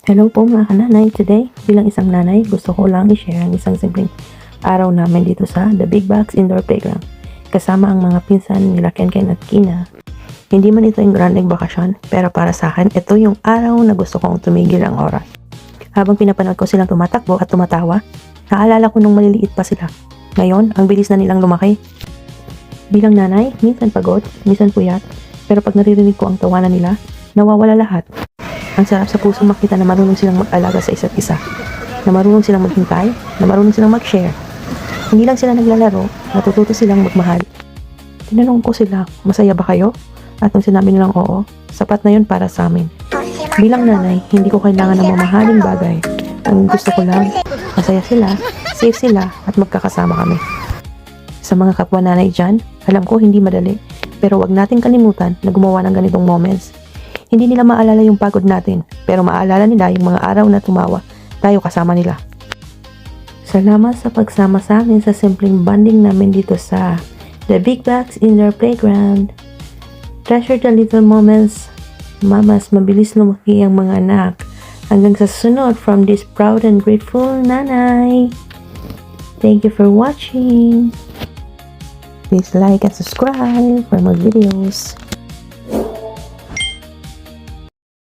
Hello po mga kananay. Today, bilang isang nanay, gusto ko lang i-share ang isang simpleng araw namin dito sa The Big Box Indoor Playground. Kasama ang mga pinsan nila Ken at Kina. Hindi man ito yung granding bakasyon, pero para sa akin, ito yung araw na gusto kong tumigil ang oras. Habang pinapanood ko silang tumatakbo at tumatawa, naalala ko nung maliliit pa sila. Ngayon, ang bilis na nilang lumaki. Bilang nanay, minsan pagod, minsan puyat, pero pag naririnig ko ang tawanan nila, nawawala lahat. Ang sarap sa puso makita na marunong silang mag-alaga sa isa't isa, na marunong silang maghintay, na marunong silang mag-share. Hindi lang sila naglalaro, natututo silang magmahal. Tinanong ko sila, masaya ba kayo? At nung sinabi nilang oo, sapat na yun para sa amin. Bilang nanay, hindi ko kailangan ng mamahaling bagay. Ang gusto ko lang, masaya sila, safe sila, at magkakasama kami. Sa mga kapwa nanay dyan, alam ko hindi madali, pero wag nating kalimutan na gumawa ng ganitong moments. Hindi nila maalala yung pagod natin, pero maalala nila yung mga araw na tumawa, tayo kasama nila. Salamat sa pagsama sa amin sa simpleng bonding namin dito sa The Big Box Indoor Playground. Treasure the little moments. Mamas, mabilis lumaki ang mga anak. Hanggang sa susunod from this proud and grateful nanay. Thank you for watching. Please like and subscribe for more videos.